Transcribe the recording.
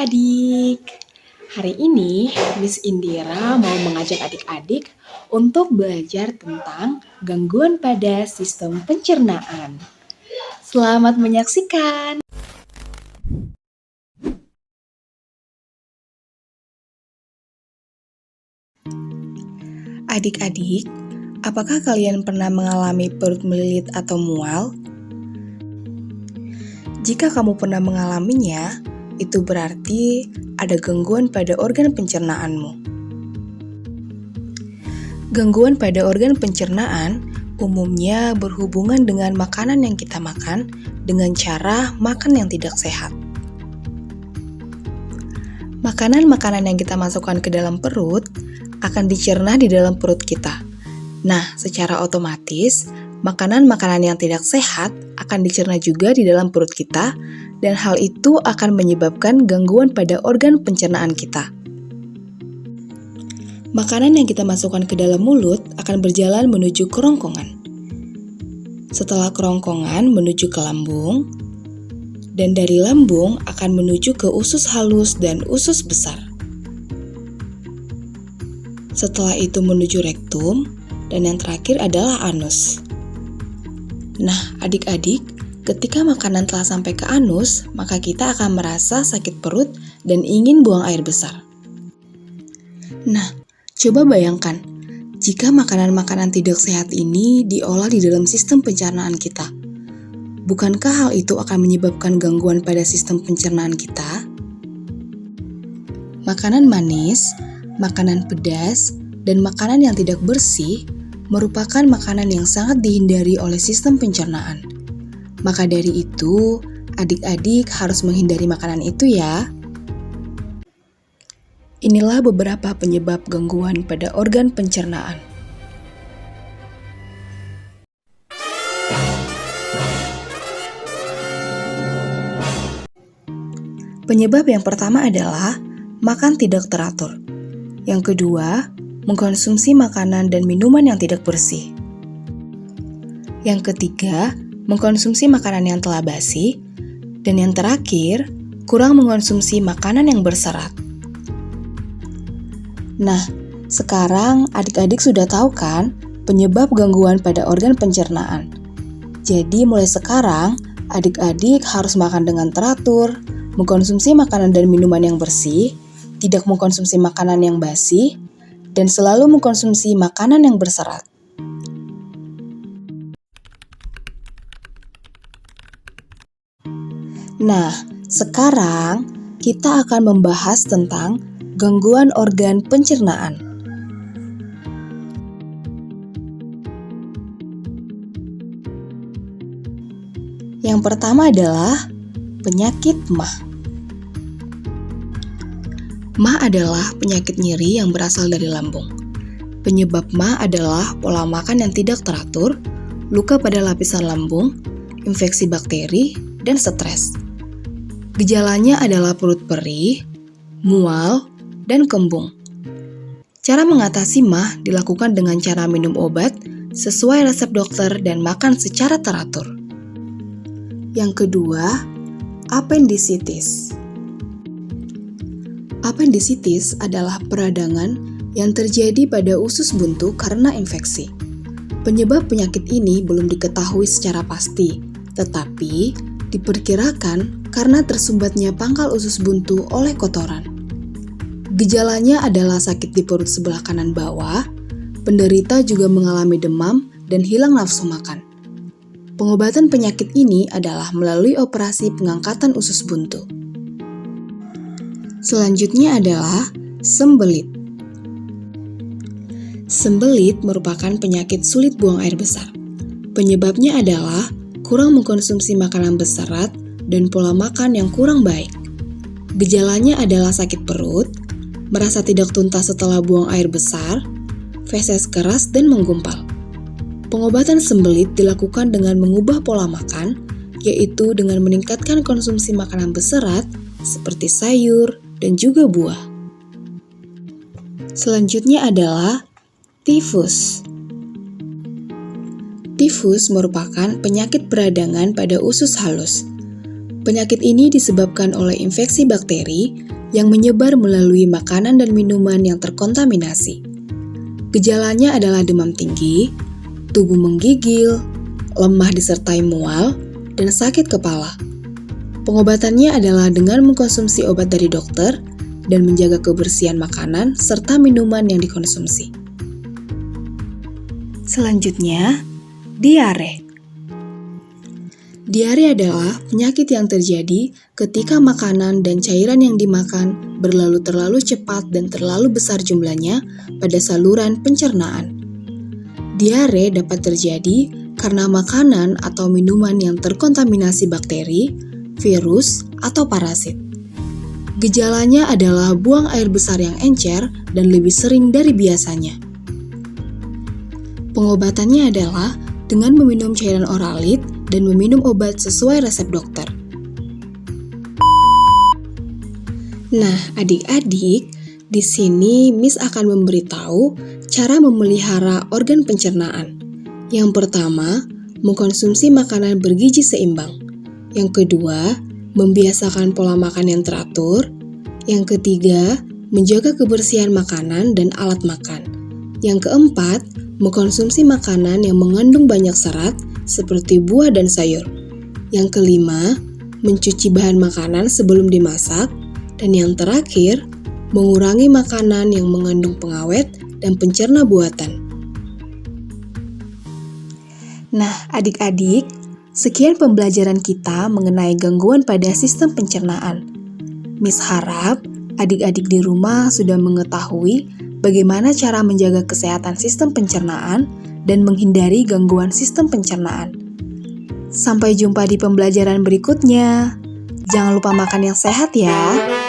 adik-adik. Hari ini Miss Indira mau mengajak adik-adik untuk belajar tentang gangguan pada sistem pencernaan. Selamat menyaksikan. Adik-adik, apakah kalian pernah mengalami perut melilit atau mual? Jika kamu pernah mengalaminya, itu berarti ada gangguan pada organ pencernaanmu. Gangguan pada organ pencernaan umumnya berhubungan dengan makanan yang kita makan dengan cara makan yang tidak sehat. Makanan-makanan yang kita masukkan ke dalam perut akan dicerna di dalam perut kita. Nah, secara otomatis, makanan-makanan yang tidak sehat akan dicerna juga di dalam perut kita, dan hal itu akan menyebabkan gangguan pada organ pencernaan kita. Makanan yang kita masukkan ke dalam mulut akan berjalan menuju kerongkongan. Setelah kerongkongan menuju ke lambung, dan dari lambung akan menuju ke usus halus dan usus besar. Setelah itu menuju rektum, dan yang terakhir adalah anus. Nah, adik-adik, ketika makanan telah sampai ke anus, maka kita akan merasa sakit perut dan ingin buang air besar. Nah, coba bayangkan, jika makanan-makanan tidak sehat ini diolah di dalam sistem pencernaan kita. Bukankah hal itu akan menyebabkan gangguan pada sistem pencernaan kita? Makanan manis, makanan pedas, dan makanan yang tidak bersih merupakan makanan yang sangat dihindari oleh sistem pencernaan. Maka dari itu, adik-adik harus menghindari makanan itu ya. Inilah beberapa penyebab gangguan pada organ pencernaan. Penyebab yang pertama adalah makan tidak teratur. Yang kedua, mengkonsumsi makanan dan minuman yang tidak bersih. Yang ketiga, mengkonsumsi makanan yang telah basi. Dan yang terakhir, kurang mengkonsumsi makanan yang berserat. Nah, sekarang adik-adik sudah tahu kan penyebab gangguan pada organ pencernaan. Jadi mulai sekarang, adik-adik harus makan dengan teratur, mengkonsumsi makanan dan minuman yang bersih, tidak mengkonsumsi makanan yang basi, dan selalu mengkonsumsi makanan yang berserat. Nah, sekarang kita akan membahas tentang gangguan organ pencernaan. Yang pertama adalah penyakit MAH. MAH adalah penyakit nyeri yang berasal dari lambung. Penyebab MAH adalah pola makan yang tidak teratur, luka pada lapisan lambung, infeksi bakteri, dan stres. Gejalanya adalah perut perih, mual, dan kembung. Cara mengatasi MAH dilakukan dengan cara minum obat sesuai resep dokter dan makan secara teratur. Yang kedua, apendisitis. Apendisitis adalah peradangan yang terjadi pada usus buntu karena infeksi. Penyebab penyakit ini belum diketahui secara pasti, tetapi diperkirakan karena tersumbatnya pangkal usus buntu oleh kotoran. Gejalanya adalah sakit di perut sebelah kanan bawah, penderita juga mengalami demam dan hilang nafsu makan. Pengobatan penyakit ini adalah melalui operasi pengangkatan usus buntu. Selanjutnya adalah sembelit. Sembelit merupakan penyakit sulit buang air besar. Penyebabnya adalah kurang mengkonsumsi makanan berserat dan pola makan yang kurang baik. Gejalanya adalah sakit perut, merasa tidak tuntas setelah buang air besar, feses keras dan menggumpal. Pengobatan sembelit dilakukan dengan mengubah pola makan, yaitu dengan meningkatkan konsumsi makanan berserat seperti sayur dan juga buah. Selanjutnya adalah tifus. Tifus merupakan penyakit peradangan pada usus halus. Penyakit ini disebabkan oleh infeksi bakteri yang menyebar melalui makanan dan minuman yang terkontaminasi. Gejalanya adalah demam tinggi, tubuh menggigil, lemah disertai mual, dan sakit kepala. Pengobatannya adalah dengan mengkonsumsi obat dari dokter dan menjaga kebersihan makanan serta minuman yang dikonsumsi. Selanjutnya, diare. Diare adalah penyakit yang terjadi ketika makanan dan cairan yang dimakan berlalu terlalu cepat dan terlalu besar jumlahnya pada saluran pencernaan. Diare dapat terjadi karena makanan atau minuman yang terkontaminasi bakteri, virus, atau parasit. Gejalanya adalah buang air besar yang encer dan lebih sering dari biasanya. Pengobatannya adalah dengan meminum cairan oralit dan meminum obat sesuai resep dokter. Nah, adik-adik, di sini Miss akan memberitahu cara memelihara organ pencernaan. Yang pertama, mengkonsumsi makanan bergizi seimbang. Yang kedua, membiasakan pola makan yang teratur. Yang ketiga, menjaga kebersihan makanan dan alat makan. Yang keempat, mengkonsumsi makanan yang mengandung banyak serat seperti buah dan sayur. Yang kelima, mencuci bahan makanan sebelum dimasak. Dan yang terakhir, mengurangi makanan yang mengandung pengawet dan pencerna buatan. Nah, adik-adik, sekian pembelajaran kita mengenai gangguan pada sistem pencernaan. Miss harap adik-adik di rumah sudah mengetahui bagaimana cara menjaga kesehatan sistem pencernaan dan menghindari gangguan sistem pencernaan. Sampai jumpa di pembelajaran berikutnya. Jangan lupa makan yang sehat ya.